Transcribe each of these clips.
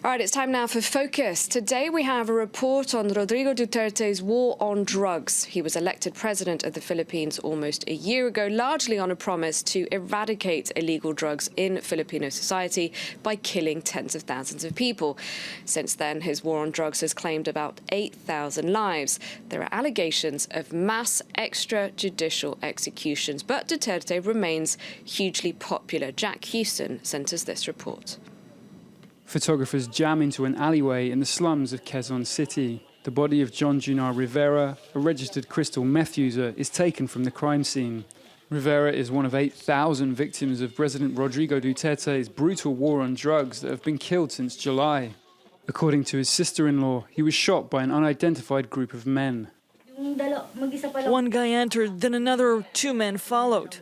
All right, it's time now for Focus. Today we have a report on Rodrigo Duterte's war on drugs. He was elected president of the Philippines almost a year ago, largely on a promise to eradicate illegal drugs in Filipino society by killing tens of thousands of people. Since then, his war on drugs has claimed about 8,000 lives. There are allegations of mass extrajudicial executions, but Duterte remains hugely popular. Jack Houston sent us this report. Photographers jam into an alleyway in the slums of Quezon City. The body of John Junar Rivera, a registered crystal meth user, is taken from the crime scene. Rivera is one of 8,000 victims of President Rodrigo Duterte's brutal war on drugs that have been killed since July. According to his sister-in-law, he was shot by an unidentified group of men. One guy entered, then another two men followed.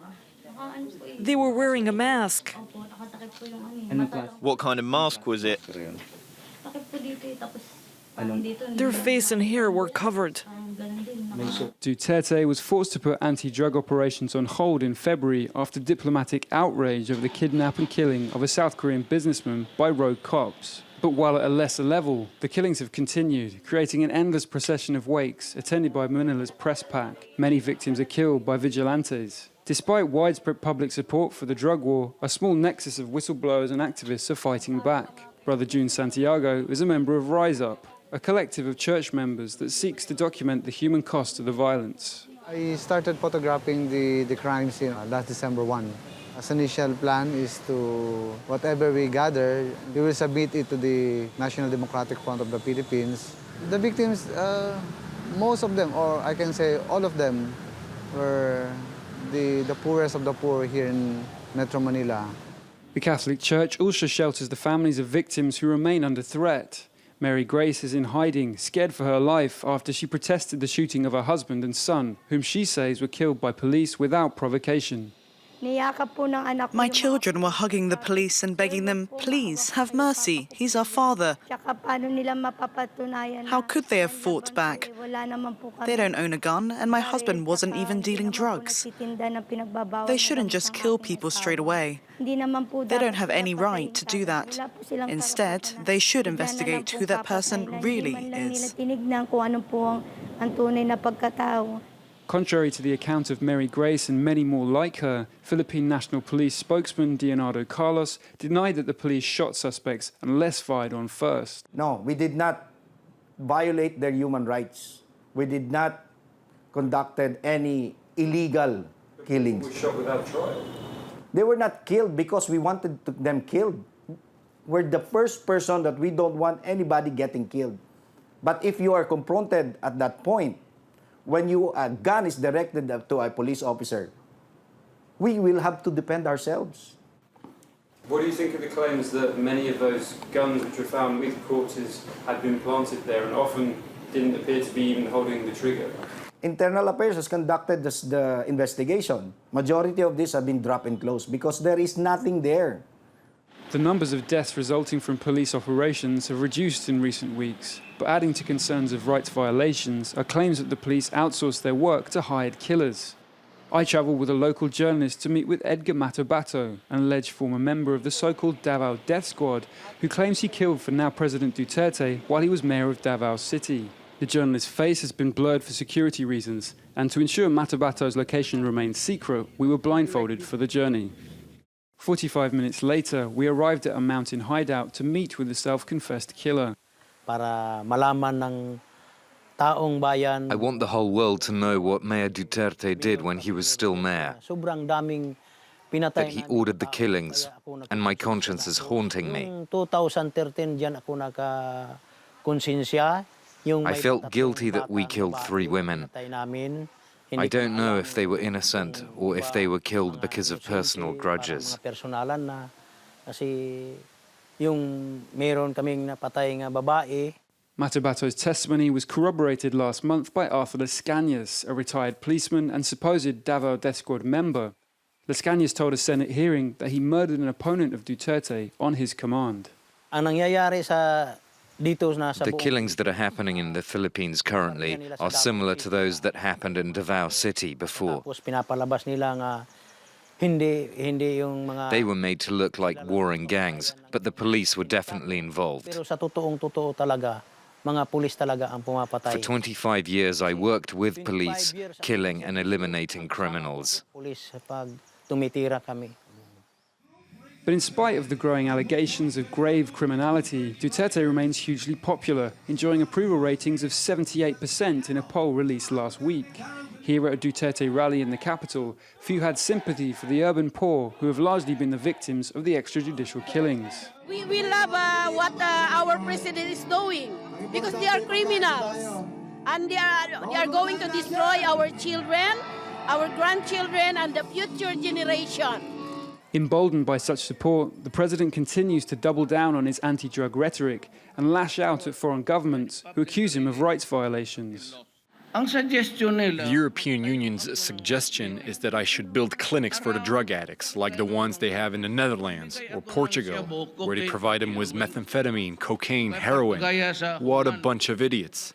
They were wearing a mask. What kind of mask was it? Their face and hair were covered. Duterte was forced to put anti-drug operations on hold in February after diplomatic outrage over the kidnap and killing of a South Korean businessman by rogue cops. But while at a lesser level, the killings have continued, creating an endless procession of wakes attended by Manila's press pack. Many victims are killed by vigilantes. Despite widespread public support for the drug war, a small nexus of whistleblowers and activists are fighting back. Brother June Santiago is a member of Rise Up, a collective of church members that seeks to document the human cost of the violence. I started photographing the crime scene last December 1. As initial plan is to, whatever we gather, we will submit it to the National Democratic Front of the Philippines. The victims, most of them, or I can say all of them, were the poorest of the poor here in Metro Manila. The Catholic Church also shelters the families of victims who remain under threat. Mary Grace is in hiding, scared for her life after she protested the shooting of her husband and son, whom she says were killed by police without provocation. My children were hugging the police and begging them, please, have mercy, he's our father. How could they have fought back? They don't own a gun, and my husband wasn't even dealing drugs. They shouldn't just kill people straight away. They don't have any right to do that. Instead, they should investigate who that person really is. Contrary to the account of Mary Grace and many more like her, Philippine National Police spokesman Leonardo Carlos denied that the police shot suspects unless fired on first. No, we did not violate their human rights. We did not conducted any illegal killings. They were shot without trial. They were not killed because we wanted them killed. We're the first person that we don't want anybody getting killed. But if you are confronted at that point, when a gun is directed to a police officer, we will have to defend ourselves. What do you think of the claims that many of those guns which were found with corpses had been planted there and often didn't appear to be even holding the trigger? Internal Affairs has conducted the investigation. Majority of these have been dropped and closed because there is nothing there. The numbers of deaths resulting from police operations have reduced in recent weeks, but adding to concerns of rights violations are claims that the police outsource their work to hired killers. I travelled with a local journalist to meet with Edgar Matabato, an alleged former member of the so-called Davao Death Squad, who claims he killed for now President Duterte while he was mayor of Davao City. The journalist's face has been blurred for security reasons, and to ensure Matabato's location remains secret, we were blindfolded for the journey. 45 minutes later, we arrived at a mountain hideout to meet with the self-confessed killer. I want the whole world to know what Mayor Duterte did when he was still mayor. That he ordered the killings, and my conscience is haunting me. I felt guilty that we killed 3 women. I don't know if they were innocent or if they were killed because of personal grudges. Matabato's testimony was corroborated last month by Arthur Lascañas, a retired policeman and supposed Davao Death Squad member. Lascañas told a Senate hearing that he murdered an opponent of Duterte on his command. The killings that are happening in the Philippines currently are similar to those that happened in Davao City before. They were made to look like warring gangs, but the police were definitely involved. Pero sa totoong-totoo talaga, mga pulis talaga ang pumapatay. For 25 years, I worked with police, killing and eliminating criminals. Pulis pag tumitira kami. But in spite of the growing allegations of grave criminality, Duterte remains hugely popular, enjoying approval ratings of 78% in a poll released last week. Here at a Duterte rally in the capital, few had sympathy for the urban poor who have largely been the victims of the extrajudicial killings. We love what our president is doing because they are criminals and they are going to destroy our children, our grandchildren and the future generation. Emboldened by such support, the president continues to double down on his anti-drug rhetoric and lash out at foreign governments who accuse him of rights violations. The European Union's suggestion is that I should build clinics for the drug addicts, like the ones they have in the Netherlands or Portugal, where they provide them with methamphetamine, cocaine, heroin. What a bunch of idiots.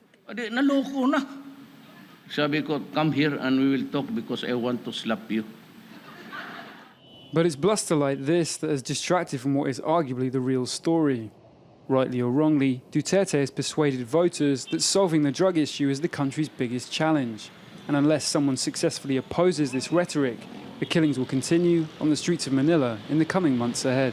Sabi ko, come here and we will talk because I want to slap you. But it's bluster like this that has distracted from what is arguably the real story. Rightly or wrongly, Duterte has persuaded voters that solving the drug issue is the country's biggest challenge. And unless someone successfully opposes this rhetoric, the killings will continue on the streets of Manila in the coming months ahead.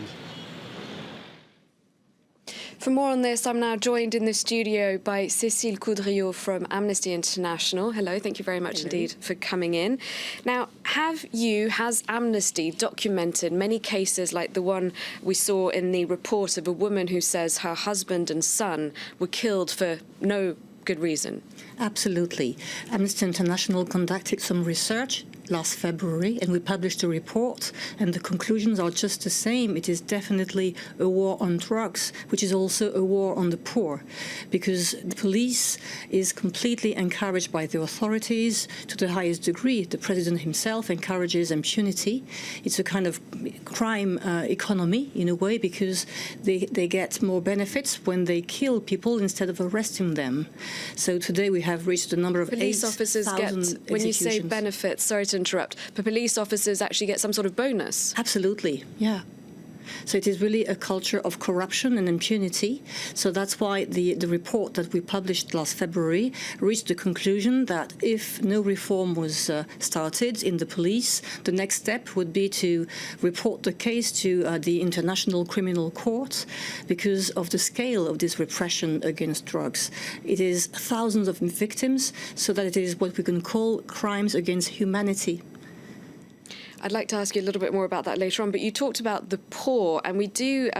For more on this, I'm now joined in the studio by Cécile Coudriot from Amnesty International. Hello, thank you very much indeed for coming in. Now, has Amnesty documented many cases like the one we saw in the report of a woman who says her husband and son were killed for no good reason? Absolutely. Amnesty International conducted some research last February, and we published a report, and the conclusions are just the same. It is definitely a war on drugs, which is also a war on the poor, because the police is completely encouraged by the authorities to the highest degree. The president himself encourages impunity. It's a kind of crime economy, in a way, because they get more benefits when they kill people instead of arresting them. So today we have reached a number of police officers get, when you say benefits, sorry to interrupt, but police officers actually get some sort of bonus? Absolutely, yeah. So it is really a culture of corruption and impunity. So that's why the report that we published last February reached the conclusion that if no reform was started in the police, the next step would be to report the case to the International Criminal Court because of the scale of this repression against drugs. It is thousands of victims, so that it is what we can call crimes against humanity. I'd like to ask you a little bit more about that later on, but you talked about the poor, and we do,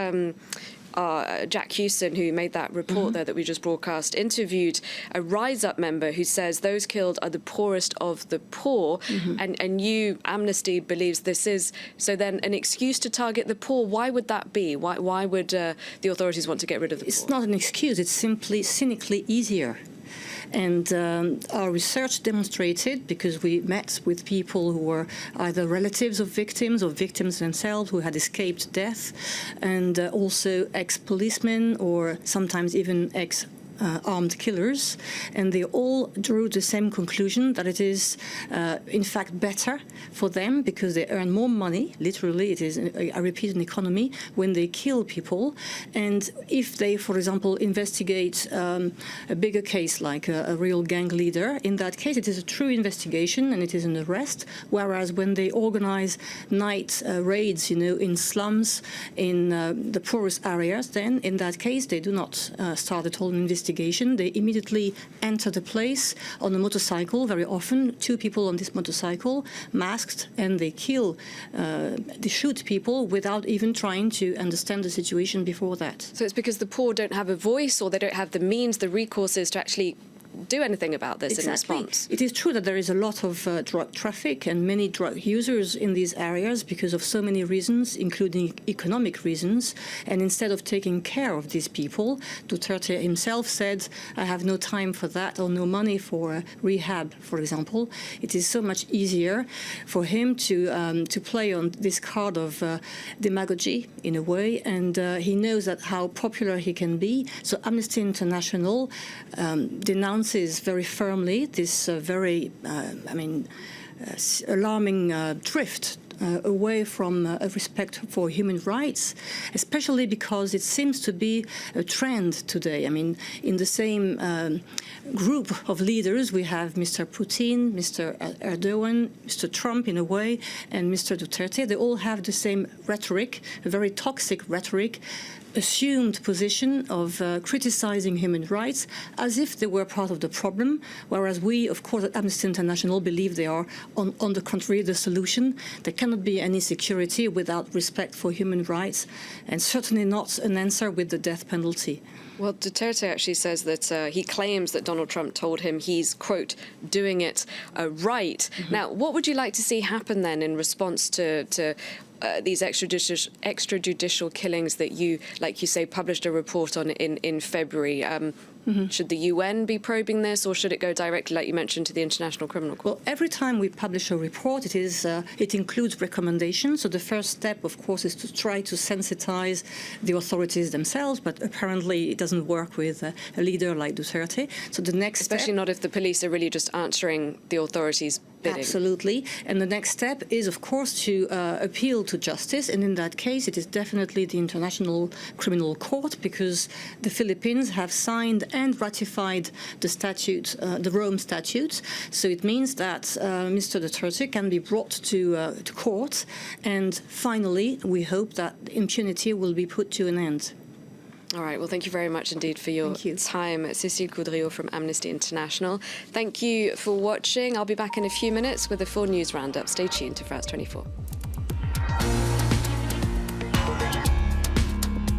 Jack Hewson, who made that report there that we just broadcast, interviewed a Rise Up member who says those killed are the poorest of the poor, and you, Amnesty, believes this is, so then, an excuse to target the poor. Why would that be? Why would the authorities want to get rid of the poor? It's not an excuse, it's simply cynically easier. And our research demonstrated, because we met with people who were either relatives of victims or victims themselves who had escaped death, and also ex-policemen or sometimes even armed killers, and they all drew the same conclusion that it is in fact better for them because they earn more money. Literally, it is, I repeat, an economy when they kill people. And if they, for example, investigate a bigger case like a real gang leader, in that case it is a true investigation and it is an arrest, whereas when they organize night raids, in slums, in the poorest areas, then in that case they do not start at all an investigation. They immediately enter the place on a motorcycle, very often, 2 people on this motorcycle, masked, and they kill, they shoot people without even trying to understand the situation before that. So it's because the poor don't have a voice, or they don't have the means, the recourses to actually do anything about this in response? It is true that there is a lot of drug traffic and many drug users in these areas because of so many reasons, including economic reasons. And instead of taking care of these people, Duterte himself said, I have no time for that, or no money for rehab, for example. It is so much easier for him to play on this card of demagogy, in a way, and he knows that how popular he can be. So Amnesty International denounces very firmly this very, alarming drift away from a respect for human rights, especially because it seems to be a trend today. I mean, in the same group of leaders, we have Mr. Putin, Mr. Erdogan, Mr. Trump in a way, and Mr. Duterte. They all have the same rhetoric, a very toxic rhetoric, assumed position of criticizing human rights as if they were part of the problem, whereas we, of course, at Amnesty International believe they are, on the contrary, the solution. There cannot be any security without respect for human rights, and certainly not an answer with the death penalty. Well, Duterte actually says that he claims that Donald Trump told him he's, quote, doing it right. Now, what would you like to see happen then in response to these extrajudicial killings that you, like you say, published a report on in February? Should the UN be probing this, or should it go directly, like you mentioned, to the International Criminal Court? Well, every time we publish a report, it includes recommendations. So the first step, of course, is to try to sensitize the authorities themselves, but apparently it doesn't work with a leader like Duterte. So the next Especially not if the police are really just answering the authorities' bidding. Absolutely. And the next step is, of course, to appeal to justice. And in that case, it is definitely the International Criminal Court, because the Philippines have signed and ratified the statute, the Rome Statute. So it means that Mr. Duterte can be brought to court. And finally, we hope that impunity will be put to an end. All right. Well, thank you very much indeed for your time. Cécile Coudriot from Amnesty International. Thank you for watching. I'll be back in a few minutes with a full news roundup. Stay tuned to France 24.